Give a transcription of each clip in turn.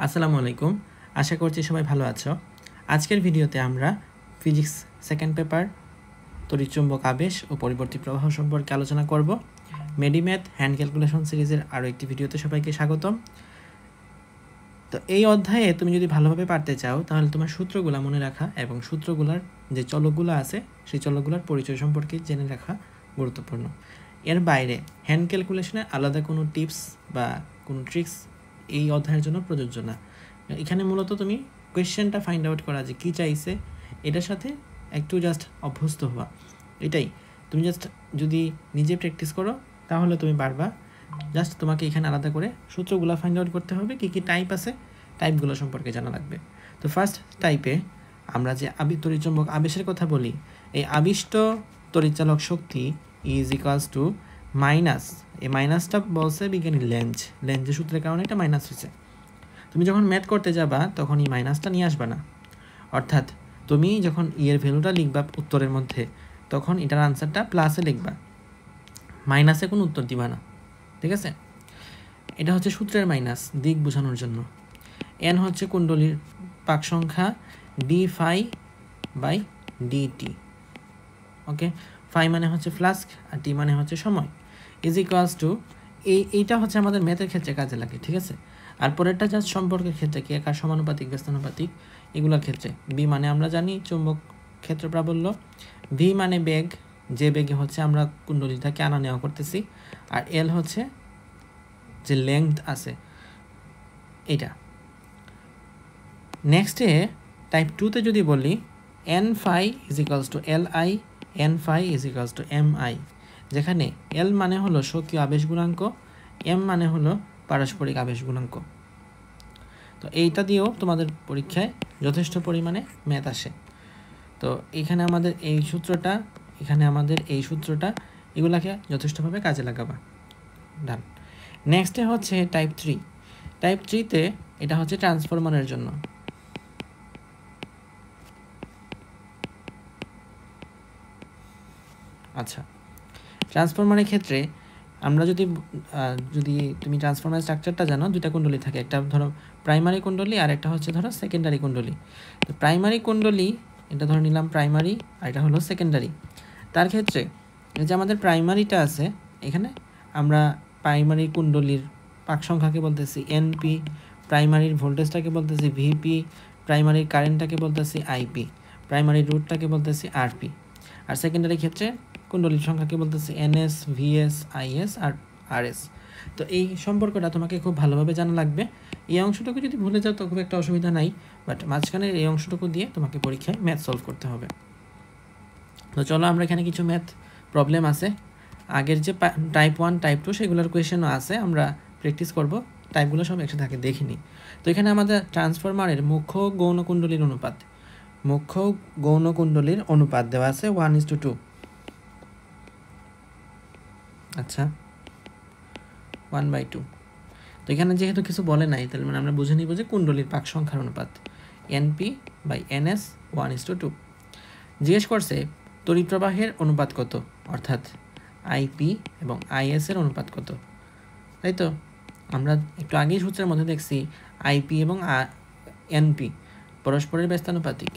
আসসালামু আলাইকুম। আশা করছি সবাই ভালো আছো। আজকের ভিডিওতে আমরা ফিজিক্স সেকেন্ড পেপার তড়িৎচুম্বক আবেশ ও পরিবর্তী প্রবাহ সম্পর্কে আলোচনা করব। মেডিম্যাথ হ্যান্ড ক্যালকুলেশন সিরিজের আরও একটি ভিডিওতে সবাইকে স্বাগতম। তো এই অধ্যায়ে তুমি যদি ভালোভাবে পারতে চাও তাহলে তোমার সূত্রগুলো মনে রাখা এবং সূত্রগুলোর যে চলকগুলো আছে সেই চলকগুলোর পরিচয় সম্পর্কে জেনে রাখা গুরুত্বপূর্ণ। এর বাইরে হ্যান্ড ক্যালকুলেশনের আলাদা কোনো টিপস বা কোনো ট্রিক্স এই অধ্যায়ের জন্য প্রযোজ্য না। এখানে মূলত তুমি কোয়েশ্চেনটা ফাইন্ড আউট করা যে কী চাইছে এটার সাথে একটু জাস্ট অভ্যস্ত হওয়া, এটাই। তুমি জাস্ট যদি নিজে প্র্যাকটিস করো তাহলে তুমি পারবা। জাস্ট তোমাকে এখানে আলাদা করে সূত্রগুলো ফাইন্ড আউট করতে হবে, কী কী টাইপ আছে টাইপগুলো সম্পর্কে জানা লাগবে। তো ফার্স্ট টাইপে আমরা যে তড়িৎচুম্বক আবেশের কথা বলি, এই আবিষ্ট তড়িৎচালক শক্তি ইজ ইকুয়ালস টু মাইনাস, এই মাইনাসটা বলছে বিজ্ঞানী লেঞ্জের সূত্রের কারণে এটা মাইনাস হয়েছে। তুমি যখন ম্যাথ করতে যাবা তখন এই মাইনাসটা নিয়ে আসবা না, অর্থাৎ তুমি যখন এর ভ্যালুটা লিখবা উত্তরের মধ্যে তখন এটার আনসারটা প্লাসে লিখবা, মাইনাসে কোনো উত্তর দিবা না, ঠিক আছে? এটা হচ্ছে সূত্রের মাইনাস, দিক বোঝানোর জন্য। এন হচ্ছে কুণ্ডলীর পাক সংখ্যা d phi by dt, okay. Phi মানে হচ্ছে ফ্লাস্ক আর টি মানে হচ্ছে সময়, ইজ ইকুয়ালস টু এইটা হচ্ছে আমাদের ম্যাথের ক্ষেত্রে কাজে লাগে, ঠিক আছে? আর পরেরটা জাস্ট সম্পর্কের ক্ষেত্রে কি একার সমানুপাতিক ব্যস্তানুপাতিক এগুলোর ক্ষেত্রে। বি মানে আমরা জানি চুম্বক ক্ষেত্র প্রাবল্য, ভি মানে বেগ, যে বেগে হচ্ছে আমরা কুণ্ডলীটাকে আনা নেওয়া করতেছি, আর এল হচ্ছে যে লেংথ আছে এটা। নেক্সটে টাইপ 2তে যদি বলি N phi is equals to L I, N phi is equals to M I, যেখানে এল মানে হলো স্বকীয় আবেশ গুণাঙ্ক, এম মানে হলো পারস্পরিক আবেশ গুণাঙ্ক। তো এইটা দিয়েও তোমাদের পরীক্ষায় যথেষ্ট পরিমাণে ম্যাথ আসে। তো এখানে আমাদের এই সূত্রটা, এখানে আমাদের এই সূত্রটা, এগুলাকে যথেষ্টভাবে কাজে লাগাবা। ডান। নেক্সটে হচ্ছে টাইপ 3। টাইপ 3তে এটা হচ্ছে ট্রান্সফরমারের জন্য। আচ্ছা, ট্রান্সফরমারের ক্ষেত্রে আমরা যদি তুমি ট্রান্সফরমার স্ট্রাকচারটা জানো, দুইটা কুণ্ডলী থাকে, একটা ধরো প্রাইমারি কুণ্ডলী আর একটা হচ্ছে ধরো সেকেন্ডারি কুণ্ডলী। তো প্রাইমারি কুণ্ডলী এটা ধরে নিলাম প্রাইমারি আর এটা হলো সেকেন্ডারি। তার ক্ষেত্রে যে আমাদের প্রাইমারিটা আছে এখানে আমরা প্রাইমারি কুণ্ডলীর পাক সংখ্যাকে বলতেছি এনপি, প্রাইমারির ভোল্টেজটাকে বলতেছি ভিপি, প্রাইমারির কারেন্টটাকে বলতেছি আইপি, প্রাইমারির রুটটাকে বলতেছি আরপি, আর সেকেন্ডারি ক্ষেত্রে কুণ্ডলীর সংখ্যাকে বলতেছি এনএস, ভিএস, আইএস আর আরএস। তো এই সম্পর্কটা তোমাকে খুব ভালোভাবে জানা লাগবে। এই অংশটুকু যদি ভুলে যাও তো খুব একটা অসুবিধা নাই, বাট মাঝখানের এই অংশটুকু দিয়ে তোমাকে পরীক্ষায় ম্যাথ সলভ করতে হবে। তো চলো আমরা এখানে কিছু ম্যাথ প্রবলেম আছে, আগের যে টাইপ 1 টাইপ 2 সেগুলোর কোয়েশনও আছে, আমরা প্র্যাকটিস করব, টাইপগুলো সব একসাথে থাকে দেখিনি। তো এখানে আমাদের ট্রান্সফরমারের মুখ্য গৌণ কুণ্ডলীর অনুপাত, মুখ্য গৌণ কুণ্ডলীর অনুপাত দেওয়া আছে 1:2। আচ্ছা, 1/2। তো এখানে যেহেতু কিছু বলে নাই তাহলে মানে আমরা বুঝে নিব যে কুণ্ডলীর পাক সংখ্যার অনুপাত এনপি বাই এনএস 1:2। জিজ্ঞেস করছে তড়িৎ প্রবাহের অনুপাত কত, অর্থাৎ আইপি এবং আইএস এর অনুপাত কত, তাই তো? আমরা একটু আগেই সূত্রের মধ্যে দেখছি আইপি এবং এনপি পরস্পরের ব্যস্তানুপাতিক,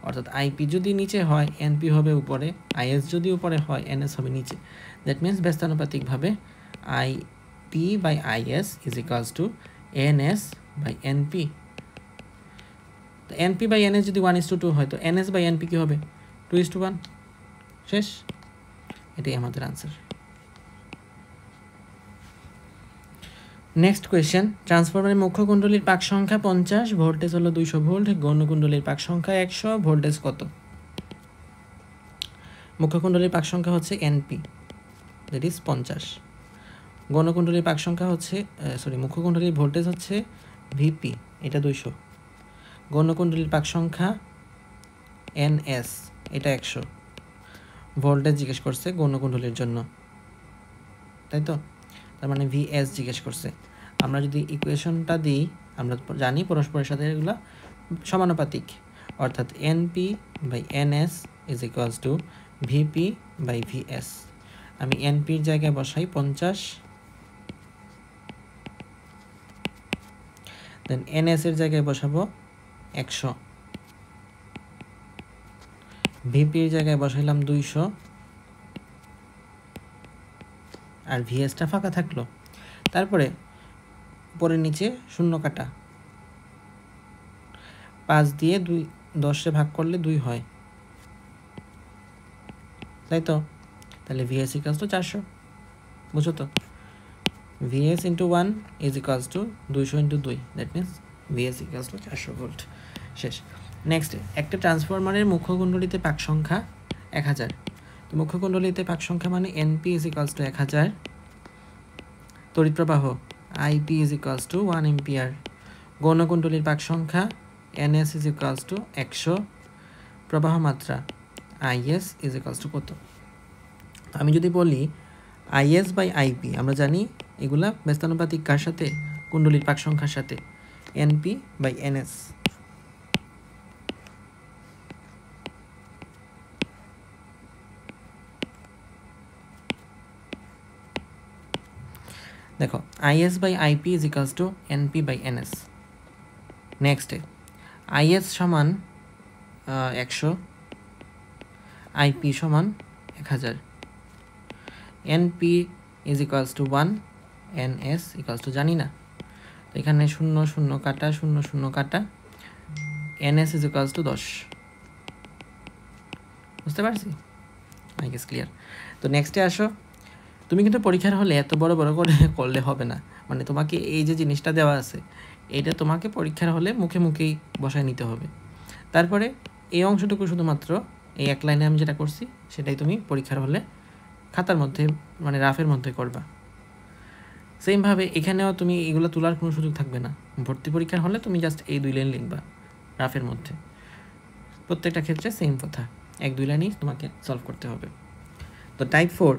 অর্থাৎ আইপি যদি নিচে হয় এনপি হবে উপরে, আইএস যদি উপরে হয় এনএস হবে নিচে। দ্যাট মিনস ব্যস্তানুপাতিকভাবে IP by IS is equals to NS by NP. তো এনপি বাই এনএস যদি 1:2 হয় তো এনএস বাই এনপি কী হবে? 2:1। শেষ, এটাই আমাদের আনসার। নেক্সট কোয়েশ্চেন, ট্রান্সফরমারের মুখ্য কুণ্ডলীর পাক সংখ্যা 50, ভোল্টেজ হলো 200 ভোল্ট, গৌণ কুণ্ডলীর পাক সংখ্যা 100, ভোল্টেজ কত? মুখ্য কুণ্ডলীর পাক সংখ্যা হচ্ছে এনপি, দ্যাট ইজ 50। গৌণ কুণ্ডলীর পাক সংখ্যা হচ্ছে মুখ্য কুণ্ডলীর ভোল্টেজ হচ্ছে ভিপি, এটা 200। গৌণ কুণ্ডলীর পাক সংখ্যা এনএস, এটা 100। ভোল্টেজ জিজ্ঞেস করছে গৌণ কুণ্ডলীর জন্য, তাই তো? তার মানে ভিএস জিজ্ঞেস করছে। আমরা যদি ইকুয়েশনটা দিই, আমরা জানি পরস্পরের সাথে এগুলো সমানুপাতিক, অর্থাৎ NP by NS is equals to VP by VS. আমি এনপির জায়গায় বসাই 50, দেন NS এর জায়গায় বসাবো 100, VP এর জায়গায় বসাইলাম 200, আর VSটা ফাঁকা থাকলো। তারপরে উপরের নিচে শূন্য কাটা, 5 দিয়ে 10 ভাগ করলে 2 হয়, তাই তো? তাহলে VS ইকুয়ালস টু 400, বুঝো তো? VS into 1 is equals two 200 into 2, that means VS equals to 400 volt. শেষ। নেক্সট, একটা ট্রান্সফরমারের মুখ্য কুণ্ডলীতে পাক সংখ্যা 1000। তো মুখ্য কুণ্ডলীতে পাক সংখ্যা মানে NP ইজ ইকুয়ালস টু 1000, তড়িৎ প্রবাহ IP is equals to 1 ampere, গৌণ কুণ্ডলীর পাক সংখ্যা NS ইজ ইকুয়ালস টু 100, প্রবাহ মাত্রা IS ইজ ইকুয়ালস টু কত? আমি যদি বলি IS বাই IP, আমরা জানি এগুলা ব্যস্তানুপাতিক কার সাথে? কুণ্ডলীর পাক সংখ্যার সাথে, NP বাই NS। দেখো IS by IP is equals to NP by NS। নেক্সটে IS সমান 100, IP সমান 1000, NP is equals to 1, NS equals to জানি না, তো এখানে 0 0 কাটা 0 0 কাটা, NS ইজ ইকুয়ালস টু 10। বুঝতে পারছি? I guess clear. তো নেক্সটে আসো, তুমি কিন্তু পরীক্ষার হলে এত বড় বড় করে করলে হবে না, মানে তোমাকে এই যে জিনিসটা দেওয়া আছে এইটা তোমাকে পরীক্ষার হলে মুখে মুখেই বসায় নিতে হবে। তারপরে এই অংশটুকু শুধুমাত্র এই এক লাইনে আমি যেটা করছি সেটাই তুমি পরীক্ষার হলে খাতার মধ্যে মানে রাফের মধ্যে করবা। সেমভাবে এখানেও তুমি এগুলো তোলার কোনো সুযোগ থাকবে না, ভর্তি পরীক্ষার হলে তুমি জাস্ট এই 2 লাইন লিখবা রাফের মধ্যে। প্রত্যেকটা ক্ষেত্রে সেম কথা, 1-2 লাইনই তোমাকে সলভ করতে হবে। তো টাইপ 4,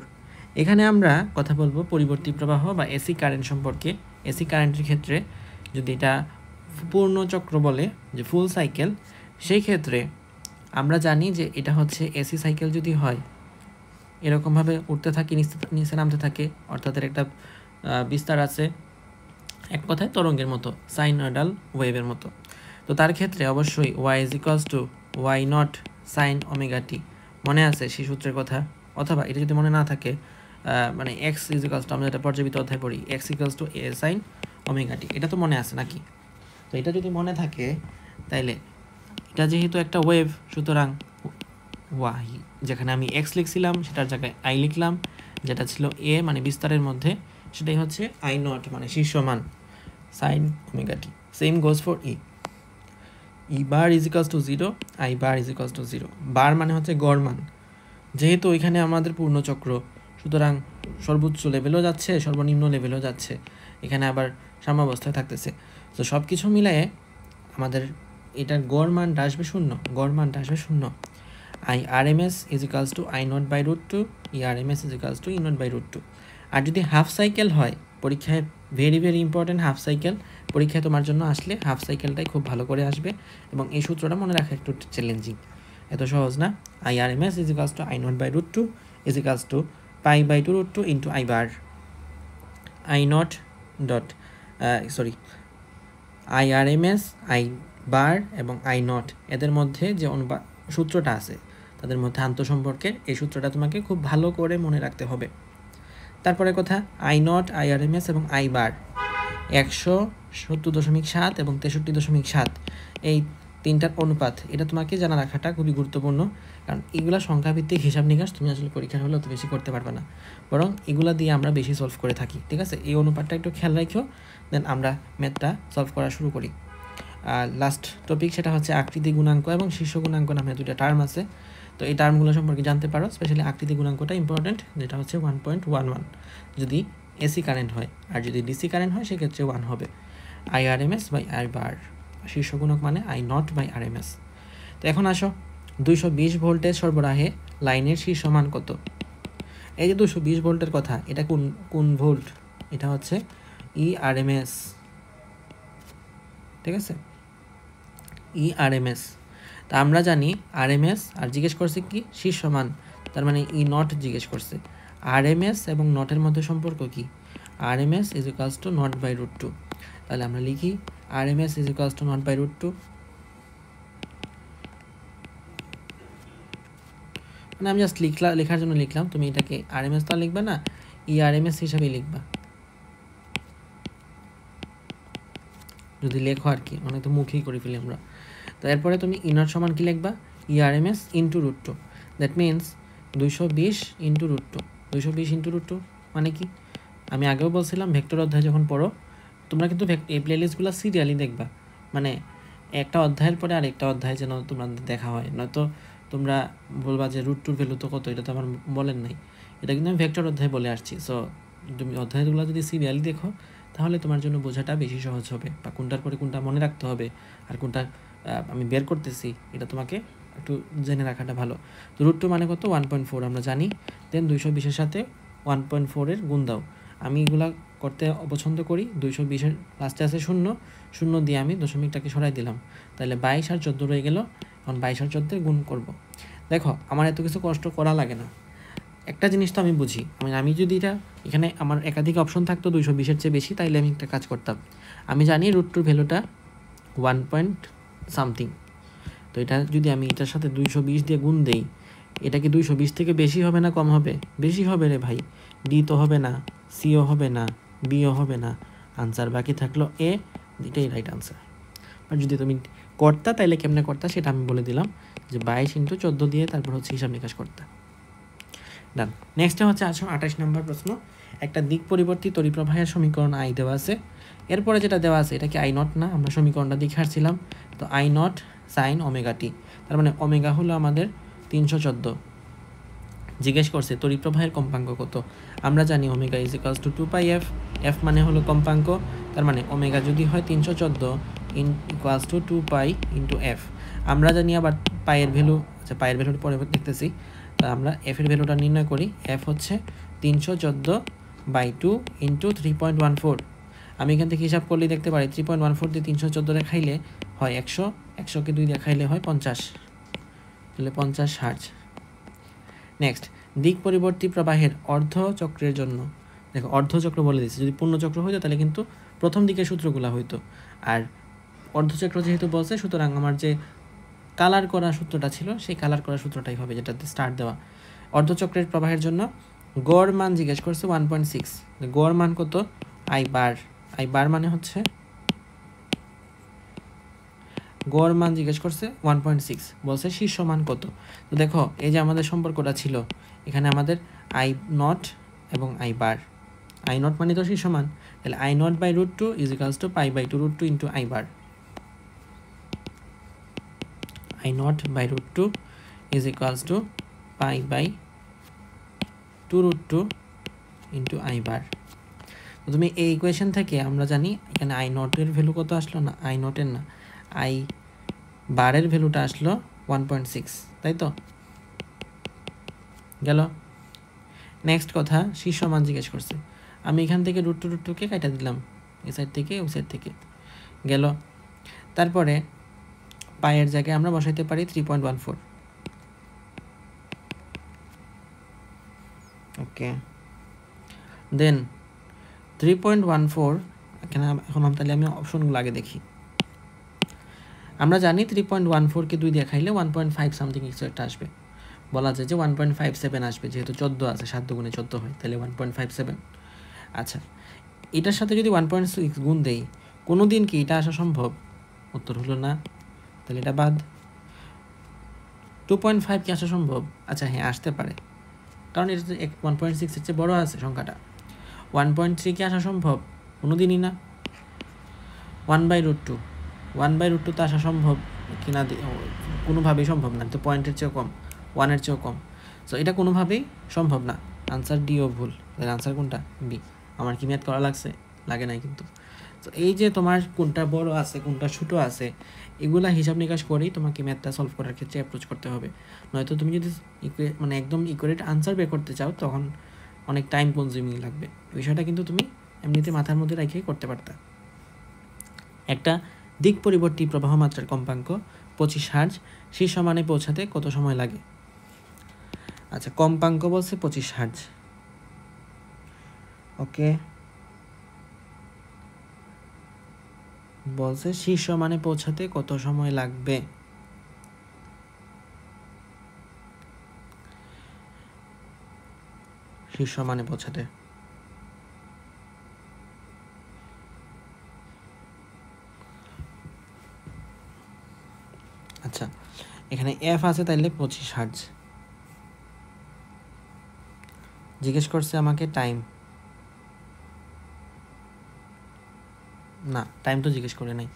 এখানে আমরা কথা বলবো পরিবর্তী প্রবাহ বা এসি কারেন্ট সম্পর্কে। এসি কারেন্টের ক্ষেত্রে যদি এটা পূর্ণ চক্র বলে, যে ফুল সাইকেল, সেই ক্ষেত্রে আমরা জানি যে এটা হচ্ছে এসি সাইকেল যদি হয় এরকমভাবে উঠতে থাকে নিচে নামতে থাকে, অর্থাৎ এর একটা বিস্তার আছে, এক কথায় তরঙ্গের মতো, সাইনোডাল ওয়েভের মতো। তো তার ক্ষেত্রে অবশ্যই y is equals to y not sine omega t, মনে আছে সেই সূত্রের কথা? অথবা এটা যদি মনে না থাকে, মানে x ইজ ইকুয়ালস টু, আমরা যেটা পর্যাবৃত্ত অধ্যায় পড়ি, x equals to a sine omega t, এটা তো মনে আছে নাকি? তো এটা যদি মনে থাকে তাইলে এটা যেহেতু একটা ওয়েভ, সুতরাং y, যেখানে আমি x লিখছিলাম সেটার জায়গায় i লিখলাম, যেটা ছিল a মানে বিস্তারের মধ্যে, সেটাই হচ্ছে i নট মানে শীর্ষমান sine omega t. Same goes for e bar is equals to 0, i bar is equals to 0। Bar মানে হচ্ছে গড় মান, যেহেতু এখানে আমাদের পূর্ণচক্র, সুতরাং সর্বোচ্চ লেভেলও যাচ্ছে সর্বনিম্ন লেভেলও যাচ্ছে, এখানে আবার সাম্যাবস্থায় থাকতেছে। তো সব কিছু মিলায়ে আমাদের এটার গড় মানটা আসবে 0, গড় মানটা আসবে 0। I RMS is equals to I not by √2, E RMS is equals to E not by √2। আর যদি হাফ সাইকেল হয়, পরীক্ষায় very very important half cycle, পরীক্ষায় তোমার জন্য আসলে হাফ সাইকেলটাই খুব ভালো করে আসবে, এবং এই সূত্রটা মনে রাখা একটু চ্যালেঞ্জিং, এত সহজ না। I RMS is equals to I not by √2 is equals to pi by 2√2 into I bar. I not dot I RMS, I bar এবং I নট এদের মধ্যে যে সূত্রটা আছে তাদের মধ্যে আন্তঃসম্পর্কের এই সূত্রটা তোমাকে খুব ভালো করে মনে রাখতে হবে। তারপরে কথা, I নট, I RMS এবং I বার 170.7 এবং 63.7, এই তিনটার অনুপাত, এটা তোমাকে জানা রাখাটা খুবই গুরুত্বপূর্ণ, কারণ এগুলা সংখ্যাভিত্তিক হিসাব নিকাশ তুমি আসলে পরীক্ষার হলে অত বেশি করতে পারবে না, বরং এগুলা দিয়ে আমরা বেশি সলভ করে থাকি। ঠিক আছে, এই অনুপাতটা একটু খেয়াল রাখো, দেন আমরা ম্যাথটা সলভ করা শুরু করি। লাস্ট টপিক সেটা হচ্ছে আকৃতি গুণাঙ্ক এবং শীর্ষ গুণাঙ্ক নামে 2টা টার্ম আছে। তো এই টার্মগুলো সম্পর্কে জানতে পারো, স্পেশালি আকৃতি গুণাঙ্কটা ইম্পর্টেন্ট, যেটা হচ্ছে 1.11 যদি এসি কারেন্ট হয়, আর যদি ডিসি কারেন্ট হয় সেক্ষেত্রে 1 হবে। I RMS বাই I বার, শীর্ষ গুণক মানে I নট বাই RMS। তো এখন আসো, 220 ভোল্টেজ সরবরাহে লাইনের শীর্ষ মান কত? এই যে 220 ভোল্টের কথা, এটা কোন ভোল্ট? এটা হচ্ছে E RMS, ঠিক আছে, E RMS। তা আমরা জানি RMS, আর জিজ্ঞেস করছে কি শীর্ষ মান, তার মানে E নট জিজ্ঞেস করছে। RMS এবং নটের মধ্যে সম্পর্ক কি? RMS is equals to not by √2। তাহলে আমরা লিখি RMS is equals to not by root two, মানে আমি জাস্ট লেখার জন্য লিখলাম, তুমি এটাকে RMS তো লিখবা না, ERMS হিসাবেই লিখবা যদি লেখো আর কি, মানে তো মুখেই করে ফেলি আমরা। তো এরপরে তুমি ইনার সমান কি লিখবা, ERMS into root two, that means 220 into root two. 220 into root two মানে কি, আমি আগেও বলছিলাম ভেক্টর অধ্যায় যখন পড়ো তোমরা কিন্তু এই প্লেলিস্টগুলো সিরিয়ালি দেখবা, মানে একটা অধ্যায়ের পরে আরেকটা অধ্যায় যেন তোমাদের দেখা হয়, নয়তো তোমরা বলবা যে রুট টুর ভ্যালু তো কত, এটা তো আমার বলেন নাই। এটা কিন্তু আমি ভেক্টর অধ্যায় বলে আসছি। সো তুমি অধ্যায়গুলো যদি সিরিয়ালি দেখো তাহলে তোমার জন্য বোঝাটা বেশি সহজ হবে, বা কোনটার পরে কোনটা মনে রাখতে হবে আর কোনটা আমি বের করতেছি এটা তোমাকে একটু জেনে রাখাটা ভালো। তো রুট টু মানে কত, 1.4 আমরা জানি। দেন 220-এর সাথে 1.4-এর গুণ দাও। আমি এগুলা করতে অপছন্দ করি। 220-এর লাস্টে আছে 0, 0 দিয়ে আমি দশমিকটাকে সরাই দিলাম, তাহলে 22 আর 14 রয়ে গেল। এখন 22 আর 14 গুণ করব। দেখো আমার এত কিছু কষ্ট করা লাগে না, একটা জিনিস তো আমি বুঝি, আমি যদি এটা এখানে আমার একাধিক অপশন থাকতো 220-এর চেয়ে বেশি, তাইলে আমি একটা কাজ করতাম। আমি জানি রুট টুর ভ্যালুটা 1 পয়েন্ট সামথিং, তো এটা যদি আমি এটার সাথে 220 দিয়ে গুণ দেই, এটা কি 220 থেকে বেশি হবে না কম হবে? বেশি হবে রে ভাই। ডি তো হবে না, সিও হবে না, বিও হবে না, আনসার বাকি থাকলো এ, এটাই রাইট আনসার। আর যদি তুমি করতা তাইলে কেমনে করতা সেটা আমি বলে দিলাম, যে 22 ইন্টু 14 দিয়ে তারপর হচ্ছে হিসাব নিকাশ করতা। ডান। নেক্সটে হচ্ছে 28 নম্বর প্রশ্ন। একটা দিক পরিবর্তী তড়িৎপ্রবাহের সমীকরণ আই দেওয়া আছে, এরপরে যেটা দেওয়া আছে এটা কি আই নট না, আমরা সমীকরণটা দেখে আসছিলাম। তো আই নট সাইন ওমেগা টি, তার মানে ওমেগা হলো আমাদের 314। জিজ্ঞেস করছে তড়িৎপ্রবাহের কম্পাঙ্ক কত, আমরা জানি omega is equals two 2 pi F, F মানে হলো কম্পাঙ্ক, তার মানে ওমেগা যদি হয় 314 equals to 2 pi into F. আমরা জানি আবার পায়ের ভ্যালু, আচ্ছা পায়ের ভ্যালুটা পরে দেখতেছি, তা আমরা এফের ভ্যালুটা নির্ণয় করি। এফ হচ্ছে 314/2 ইন্টু 3.14। আমি এখান থেকে হিসাব করলেই দেখতে পারি 3.14 দিয়ে 314 খাইলে হয় 100, 100কে 2 দিয়ে খাইলে হয় 50, তাহলে 50 হার্জ। নেক্সট, দিক পরিবর্তী প্রবাহের অর্ধচক্রের জন্য, দেখো অর্ধচক্র বলে দিচ্ছি, যদি পূর্ণচক্র হইতো তাহলে কিন্তু প্রথম দিকের সূত্রগুলো হইতো, আর অর্ধচক্র যেহেতু বলছে সুতরাং আমার যে কালার করা সূত্রটা ছিল সেই কালার করা সূত্রটাই হবে, যেটাতে স্টার্ট দেওয়া। অর্ধচক্রের প্রবাহের জন্য গড় মান জিজ্ঞেস করছে 1.6, গড় মান কত, আই বার, আই বার মানে হচ্ছে গড় মান জিজ্ঞেস করছে 1.6, বলছে শীর্ষ মান কত। তো দেখো এই যে আমাদের সম্পর্কটা ছিল, এখানে আমাদের আই নট এবং আই বার, আই নট মানে তো শীর্ষ মান, তাহলে I not by root two is equals to pi by two root two into I bar, I not by root two is equals to pi by two root two into I bar. তো তুমি এই equation থেকে আমরা জানি এখানে I নটের value কত আসলো, না আই নটের না, আই বারের ভ্যালুটা আসলো 1.6, তাই তো গেল। নেক্সট কথা, শীর্ষ মান জিজ্ঞেস করছে, আমি এখান থেকে রুট টুকে কাটা দিলাম, এই সাইড থেকে ওই সাইড থেকে গেল। তারপরে পায়ের জায়গায় আমরা বসাইতে পারি 3.14, ওকে। দেন 3.14, এখানে এখন তাহলে আমি অপশনগুলো আগে দেখি। আমরা জানি 3.14কে 2 দিয়ে খাইলে 1.5 সামথিং কিছু একটা আসবে, বলা যায় যে 1.57 আসবে, যেহেতু 14 আছে, 7 দুগুণে 14 হয়, তাহলে 1.57। আচ্ছা, এটার সাথে যদি 1.6 গুণ দেই, কোনো দিন কি এটা আসা সম্ভব? উত্তর হলো না, তাহলে এটা বাদ। 2.5 কি আসা সম্ভব? আচ্ছা হ্যাঁ, আসতে পারে, কারণ এটা 1.6-এর চেয়ে বড় আছে সংখ্যাটা। 1.3 কি আসা সম্ভব? কোনো দিনই না। 1/√2, 1/√2 তো আসা সম্ভব কিনা কোনোভাবেই সম্ভব না, তো পয়েন্টের চেয়েও কম, 1-এর চেয়েও কম, সো এটা কোনোভাবেই সম্ভব না। আনসার ডিও ভুল, তাহলে আনসার কোনটা? বি। আমার কি ম্যাথ করা লাগছে? লাগে নাই কিন্তু। তো এই যে তোমার কোনটা বড় আছে কোনটা ছোটো আছে এগুলা হিসাব নিকাশ করেই তোমাকে ম্যাথটা সলভ করার ক্ষেত্রে অ্যাপ্রোচ করতে হবে, নয়তো তুমি যদি মানে একদম ইকুয়ারেট আনসার বের করতে চাও তখন অনেক টাইম কনজিউমিং লাগবে। বিষয়টা কিন্তু তুমি এমনিতে মাথার মধ্যে রেখেই করতে পারতা। একটা দিক পরিবর্তী প্রবাহ মাত্রার কম্পাঙ্ক 25 হার্জ, শীর্ষ মানে পৌঁছাতে কত সময় লাগে? আচ্ছা, কম্পাঙ্ক বলছে 25 হার্জ, ওকে। বলছে শীর্ষ মানে পৌঁছাতে কত সময় লাগবে। শীর্ষ মানে পৌঁছাতে আচ্ছা এখানে এফ আছে তাইলে 25 হার্জ। জিজ্ঞেস করছে আমাকে টাইম, না টাইম তো জিজ্ঞেস করে নাই।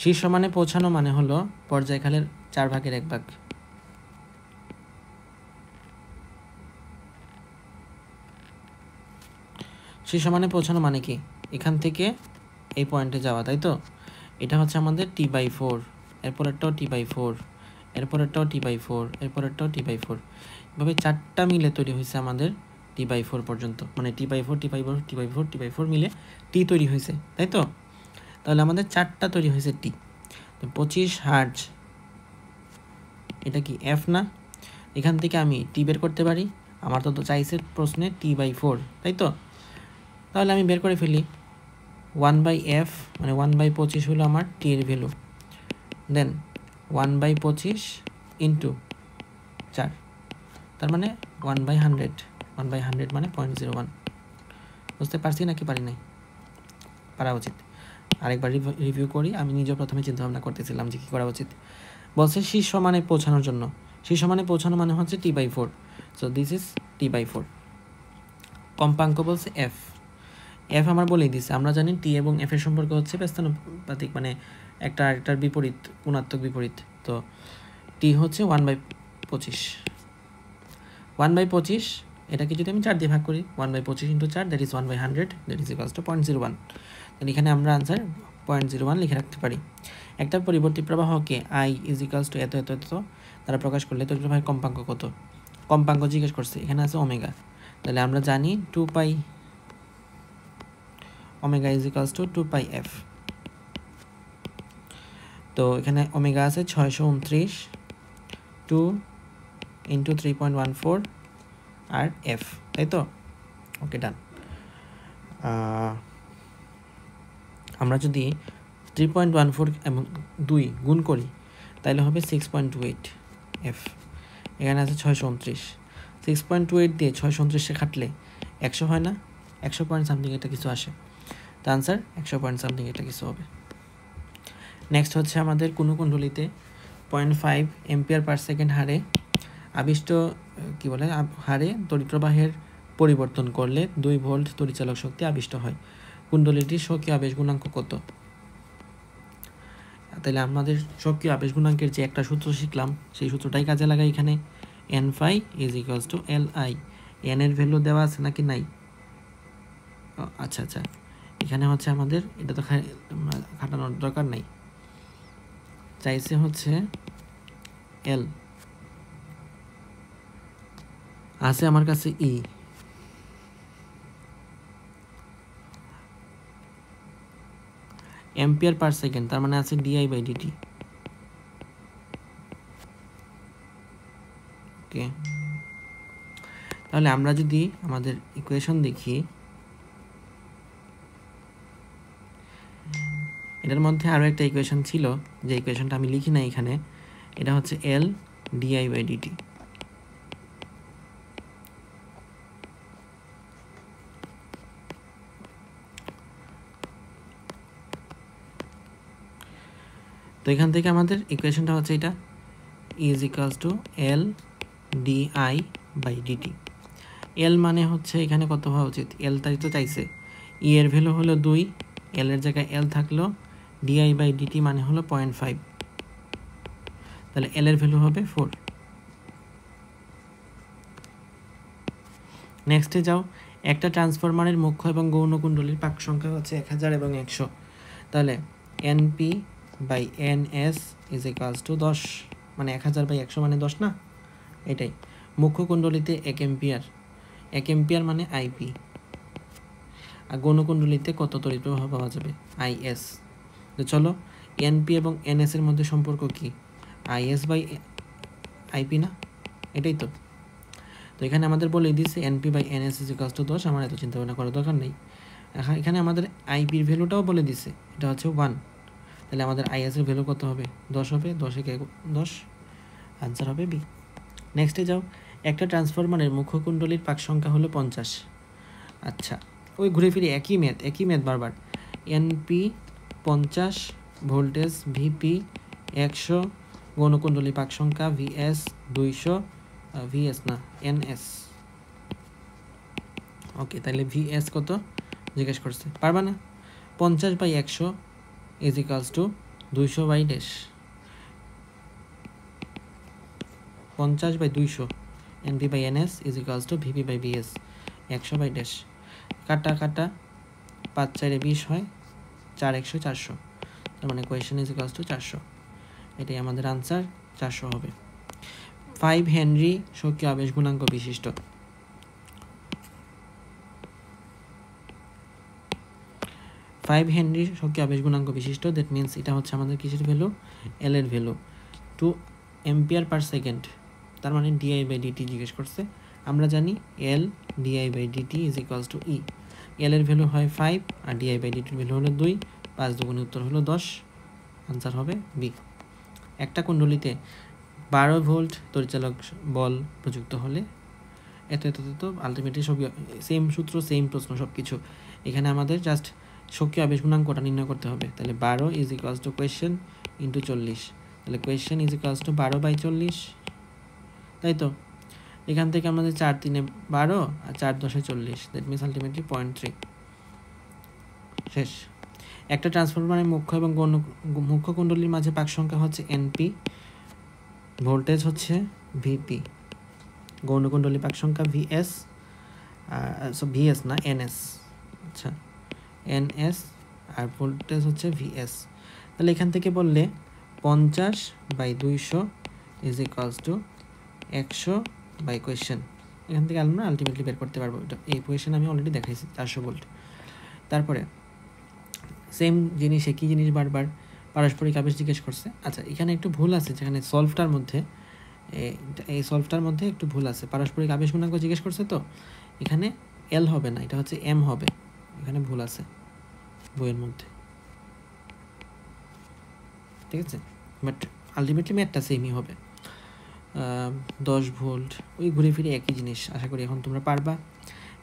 শীর্ষ মানে পৌঁছানো মানে হলো পর্যায়কালের 1/4 ভাগ। শীর্ষ মানে পৌঁছানো মানে কি, এখান থেকে এই পয়েন্টে যাওয়া, তাই তো। এটা হচ্ছে আমাদের T/4, এরপরেরটাও T/4, এরপরেরটাও T/4, এরপরেরটাও T/4, এভাবে 4টা মিলে তৈরি হয়েছে আমাদের T/4 পর্যন্ত, মানে T/4 T/4 T/4 T/4 মিলে টি তৈরি হয়েছে, তাই তো। তাহলে আমাদের 4টা তৈরি হয়েছে টি। তো 25 হার্জ এটা কি এফ না, এখান থেকে আমি টি বের করতে পারি। আমার তো চাইছে প্রশ্নে T/4, তাই তো। তাহলে আমি বের করে ফেলি 1/f, মানে 1/25 হলো আমার টি এর ভ্যালু, দেন 1/25 ইন্টু 4, তার মানে 1/100, 1/100 মানে 0.01। বুঝতে পারছি নাকি পারি নাই? পারা উচিত। আরেকবার রিভিউ করি, আমি নিজেও প্রথমে চিন্তাভাবনা করতেছিলাম যে কী করা উচিত। বলছে শীর্ষ মানে পৌঁছানোর জন্য, শীর্ষ মানে পৌঁছানো মানে হচ্ছে T/4, so this is T/4। কম্পাঙ্ক বলছে এফ, এফ আমার বলেই দিছে, আমরা জানি টি এবং এফ এর সম্পর্ক হচ্ছে ব্যস্তানুপাতিক, মানে একটা আরেকটার বিপরীত, গুণাত্মক বিপরীত। তো টি হচ্ছে 1/25, 1/25 এটাকে যদি আমি 4 দিয়ে ভাগ করি, 1/25 into 4, that is 1/100, that is equals two 0.01। তাহলে এখানে আমরা আনসার 0.01 লিখে রাখতে পারি। একটা পরিবর্তী প্রবাহকে আই ইজ ইকুয়ালস টু এত এত এত দ্বারা প্রকাশ করলে তড়িৎ প্রবাহের কম্পাঙ্ক কত। কম্পাঙ্ক জিজ্ঞেস করছে, এখানে আছে ওমেগা, তাহলে আমরা জানি 2π omega is equals two 2πf। তো এখানে ওমেগা আছে 629, 2 ইন্টু 3.14 আর এফ, তাই তো। ওকে ডান। আমরা যদি 3.14 এবং 2 গুণ করি তাহলে হবে 6.28 এফ। এখানে আছে 629, 6.28 দিয়ে 629 কাটলে 100 হয় না, 100 পয়েন্ট সামথিং এটা কিছু আসে, তো আনসার 100 পয়েন্ট সামথিং এটা কিছু হবে। নেক্সট হচ্ছে আমাদের কোনো কুণ্ডলিতে 0.5 এম্পিয়ার পার সেকেন্ড হারে আবিষ্ট কী বলে হারে তড়িৎ প্রবাহের পরিবর্তন করলে 2 ভোল্ট তড়িৎচালক শক্তি আবিষ্ট হয়। কুণ্ডলীটির স্বকীয় আবেশ গুণাঙ্ক কত। তাহলে আমাদের স্বকীয় আবেশ গুণাঙ্কের যে একটা সূত্র শিখলাম সেই সূত্রটাই কাজে লাগাই এখানে, N phi is equals to L I. N এর ভ্যালু দেওয়া আছে নাকি নাই? আচ্ছা আচ্ছা, এখানে হচ্ছে আমাদের এটা তো খাটানোর দরকার নাই, চাইছে হচ্ছে এল, আছে আমার কাছে ই, এম্পিয়ার পার সেকেন্ড, তার মানে আছে di/dt। ওকে, তাহলে আমরা যদি আমাদের ইকুয়েশন দেখি, এটার মধ্যে আরও একটা ইকুয়েশন ছিল, যে ইকুয়েশনটা আমি লিখি না এখানে, এটা হচ্ছে এল di/dt। তো এখান থেকে আমাদের ইকুয়েশনটা হচ্ছে এটা, is equals to L di/dt। এল মানে হচ্ছে এখানে কত হওয়া উচিত, এল তাই তো চাইছে, ই এর ভ্যালু হলো 2, এল এর জায়গায় এল থাকলো, di/dt মানে হলো 0.5, তাহলে এল এর ভ্যালু হবে 4। নেক্সটে যাও, একটা ট্রান্সফরমারের মুখ্য এবং গৌণ কুণ্ডলীর পাক সংখ্যা হচ্ছে 1000 এবং 100, তাহলে NP/NS ইজ ইকুয়ালস টু 10, মানে 1000/100 মানে 10 না, এটাই। মুখ্য কুণ্ডলীতে 1 এম্পিয়ার, 1 এম্পিয়ার মানে আইপি, আর গৌণ কুণ্ডলীতে কত তড়িৎ প্রবাহ পাওয়া যাবে, আইএস। তো চলো, এনপি এবং এনএস এর মধ্যে সম্পর্ক কি, IS/IP না, এটাই তো। তো এখানে আমাদের বলেই দিচ্ছে NP/NS ইজ ইকুয়ালস টু 10, আমার এত চিন্তা ভাবনা করার দরকার নেই। এখানে আমাদের আইপির ভ্যালুটাও বলে দিছে, এটা হচ্ছে 1, তাহলে আমাদের আইএসের ভ্যালু কত হবে? 10 হবে। 10 কে 10, আনসার হবে বি। নেক্সটে যাও, একটা ট্রান্সফরমারের মুখ্য কুণ্ডলীর পাক সংখ্যা হলো 50। আচ্ছা, ওই ঘুরে ফিরে একই ম্যাথ বারবার। এনপি 50, ভোল্টেজ ভিপি 100, গৌণকুণ্ডলী পাক সংখ্যা ভিএস 200, ভিএস না এনএস। ওকে, তাহলে ভিএস কত জিজ্ঞেস করছে, পারবা না? 50/100 ইজ ইকালস টু 200/ড্যাশ, 50/200 NP/NS is equals to VP/VS, 100/ড্যাশ। কাটা 5 4 20 হয়, 4 100 400, তার মানে কোয়েশ্চেন ইজ ইকালস টু 400। এটাই আমাদের আনসার, 400 হবে। 5 হেনরি সক্রিয় আবেশ গুণাঙ্ক বিশিষ্ট। 5 হেনরি সক্রিয় আবেশ গুণাঙ্ক বিশিষ্ট, দ্যাট মিনস এটা হচ্ছে আমাদের কিসের ভ্যালু? এল এর ভ্যালু, 2 অ্যাম্পিয়ার পার সেকেন্ড, তার মানে di/dt জিজ্ঞেস করছে। আমরা জানি এল di/dt ইজ ইকুয়ালস টু ই। এল এর ভ্যালু হয় 5 আর di/dt এর ভ্যালু হলো 2, 5 দুগুণে উত্তর হলো 10, আনসার হবে বি। একটা কুণ্ডলীতে 12 ভোল্ট তড়িৎচালক বল প্রযুক্ত হলে এত আলটিমেটলি সব সেম সূত্র, সেম প্রশ্ন, সব কিছু। এখানে আমাদের জাস্ট সক্রিয় আবেশ গুণাঙ্কটা নির্ণয় করতে হবে। তাহলে 12 is equals two question into 40, তাহলে কোয়েশ্চেন ইজ ইকুয়ালস টু 12/40, তাই তো? এখান থেকে আমাদের 4 3 12 আর 4 10 40, দ্যাট মিনস আলটিমেটলি 0.3, শেষ। একটা ট্রান্সফরমারের মুখ্য এবং মুখ্য কুণ্ডলীর মাঝে পাক সংখ্যা হচ্ছে এনপি, ভোল্টেজ হচ্ছে ভিপি, গৌণকুণ্ডলী পাক সংখ্যা ভিএস, ভিএস না এনএস, আচ্ছা এনএস, আর ভোল্টেজ হচ্ছে ভিএস। তাহলে এখান থেকে বললে 50/200 ইজ ইকুয়ালস টু 100/কোয়েশ্চেন, এখান থেকে আমরা আলটিমেটলি বের করতে পারবো। এটা এই কোয়েশ্চেন আমি অলরেডি দেখাইছি, 400 ভোল্ট। তারপরে সেম জিনিস, একই জিনিস বারবার, পারস্পরিক আবেশ জিজ্ঞেস করছে। আচ্ছা, এখানে একটু ভুল আছে, যেখানে সলভটার মধ্যে, এই সলভটার মধ্যে একটু ভুল আছে। পারস্পরিক আবেশ গুণাঙ্ক জিজ্ঞেস করছে, তো এখানে এল হবে না, এটা হচ্ছে এম হবে, এখানে ভুল আছে বইয়ের মধ্যে, ঠিক আছে? বাট আলটিমেটলি ম্যাথটা সেমই হবে। 10 ভোল্ট, ওই ঘুরে ফিরে একই জিনিস। আশা করি এখন তোমরা পারবা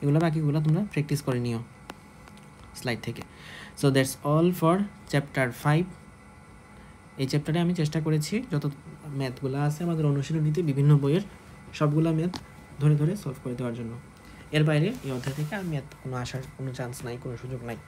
এগুলো, বাকিগুলো তোমরা প্র্যাকটিস করে নিও স্লাইড থেকে। So that's all for chapter 5। এই চ্যাপ্টারে আমি চেষ্টা করেছি যত ম্যাথগুলো আছে আমাদের অনুশীলনীতে বিভিন্ন বইয়ের, সবগুলো ম্যাথ ধরে ধরে সলভ করে দেওয়ার জন্য। এর বাইরে এই অধ্যায় থেকে আর ম্যাথ কোনো আসার কোনো চান্স নাই, কোনো সুযোগ নাই।